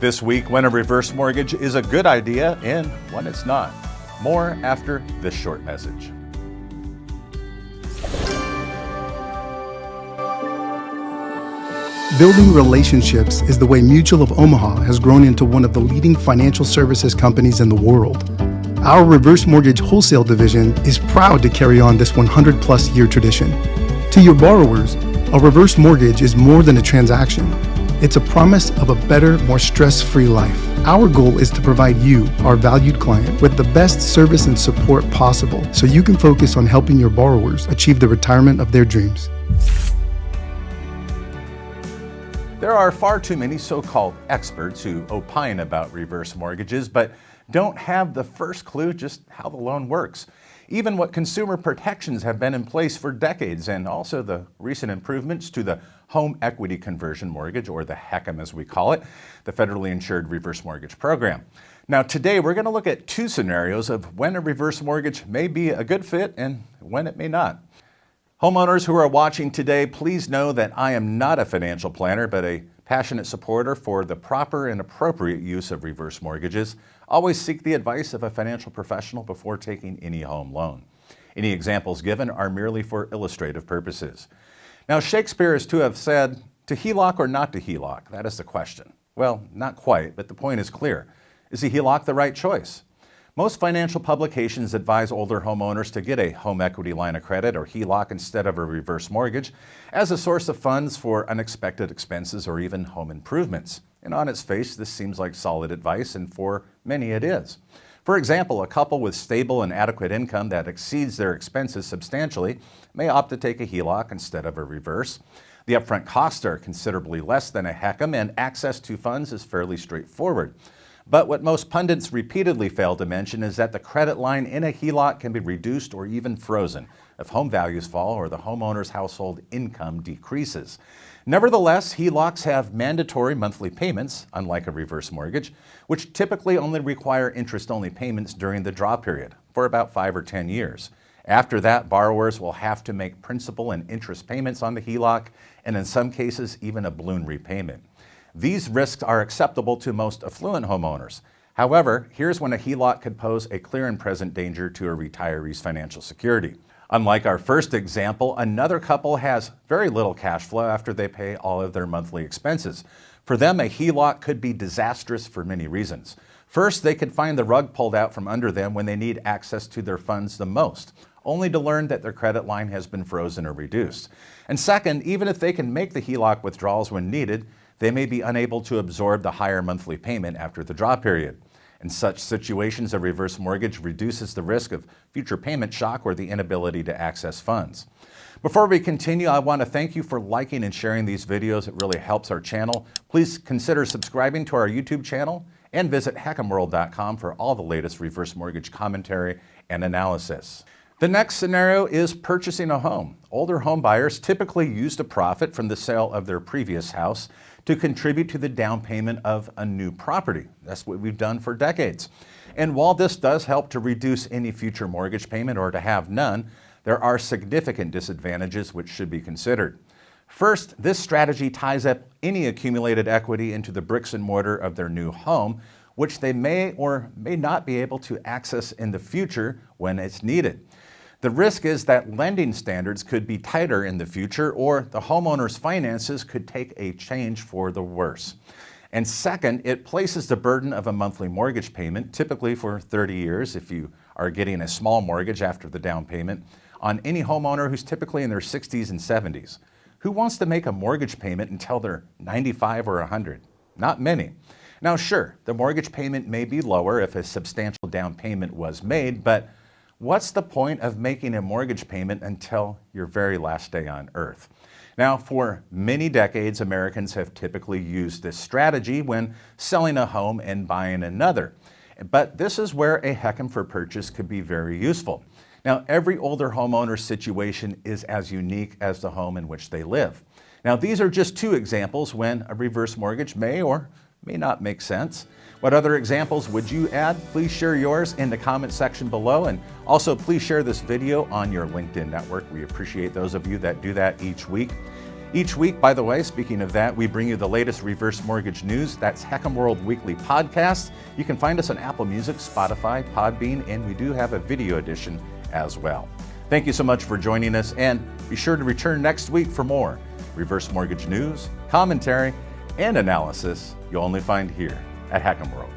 This week, when a reverse mortgage is a good idea and when it's not. More after this short message. Building relationships is the way Mutual of Omaha has grown into one of the leading financial services companies in the world. Our reverse mortgage wholesale division is proud to carry on this 100-plus year tradition. To your borrowers, a reverse mortgage is more than a transaction. It's a promise of a better, more stress-free life. Our goal is to provide you, our valued client, with the best service and support possible so you can focus on helping your borrowers achieve the retirement of their dreams. There are far too many so-called experts who opine about reverse mortgages, but don't have the first clue just how the loan works. Even what consumer protections have been in place for decades, and also the recent improvements to the home equity conversion mortgage, or the HECM as we call it, the federally insured reverse mortgage program. Now today we're going to look at two scenarios of when a reverse mortgage may be a good fit and when it may not. Homeowners who are watching today, please know that I am not a financial planner, but a passionate supporter for the proper and appropriate use of reverse mortgages. Always seek the advice of a financial professional before taking any home loan. Any examples given are merely for illustrative purposes. Now, Shakespeare is to have said, to HELOC or not to HELOC? That is the question. Well, not quite, but the point is clear. Is a HELOC the right choice? Most financial publications advise older homeowners to get a home equity line of credit or HELOC instead of a reverse mortgage as a source of funds for unexpected expenses or even home improvements. And on its face, this seems like solid advice, and for many it is. For example, a couple with stable and adequate income that exceeds their expenses substantially may opt to take a HELOC instead of a reverse. The upfront costs are considerably less than a HECM, and access to funds is fairly straightforward. But what most pundits repeatedly fail to mention is that the credit line in a HELOC can be reduced or even frozen if home values fall or the homeowner's household income decreases. Nevertheless, HELOCs have mandatory monthly payments, unlike a reverse mortgage, which typically only require interest-only payments during the draw period for about 5 or 10 years. After that, borrowers will have to make principal and interest payments on the HELOC, and in some cases, even a balloon repayment. These risks are acceptable to most affluent homeowners. However, here's when a HELOC could pose a clear and present danger to a retiree's financial security. Unlike our first example, another couple has very little cash flow after they pay all of their monthly expenses. For them, a HELOC could be disastrous for many reasons. First, they could find the rug pulled out from under them when they need access to their funds the most, only to learn that their credit line has been frozen or reduced. And second, even if they can make the HELOC withdrawals when needed, they may be unable to absorb the higher monthly payment after the draw period. In such situations, a reverse mortgage reduces the risk of future payment shock or the inability to access funds. Before we continue, I want to thank you for liking and sharing these videos. It really helps our channel. Please consider subscribing to our YouTube channel and visit HECMworld.com for all the latest reverse mortgage commentary and analysis. The next scenario is purchasing a home. Older home buyers typically use the profit from the sale of their previous house to contribute to the down payment of a new property. That's what we've done for decades. And while this does help to reduce any future mortgage payment or to have none, there are significant disadvantages which should be considered. First, this strategy ties up any accumulated equity into the bricks and mortar of their new home, which they may or may not be able to access in the future when it's needed. The risk is that lending standards could be tighter in the future, or the homeowner's finances could take a change for the worse. And second, it places the burden of a monthly mortgage payment, typically for 30 years if you are getting a small mortgage after the down payment, on any homeowner who's typically in their 60s and 70s. Who wants to make a mortgage payment until they're 95 or 100? Not many. Now sure, the mortgage payment may be lower if a substantial down payment was made, but what's the point of making a mortgage payment until your very last day on earth? Now, for many decades, Americans have typically used this strategy when selling a home and buying another. But this is where a HECM for purchase could be very useful. Now, every older homeowner's situation is as unique as the home in which they live. Now, these are just two examples when a reverse mortgage may or may not make sense. What other examples would you add? Please share yours in the comment section below, and also please share this video on your LinkedIn network. We appreciate those of you that do that each week. Each week, by the way, speaking of that, we bring you the latest reverse mortgage news. That's HECM World Weekly Podcast. You can find us on Apple Music, Spotify, Podbean, and we do have a video edition as well. Thank you so much for joining us, and be sure to return next week for more reverse mortgage news, commentary, and analysis you'll only find here at HECM World.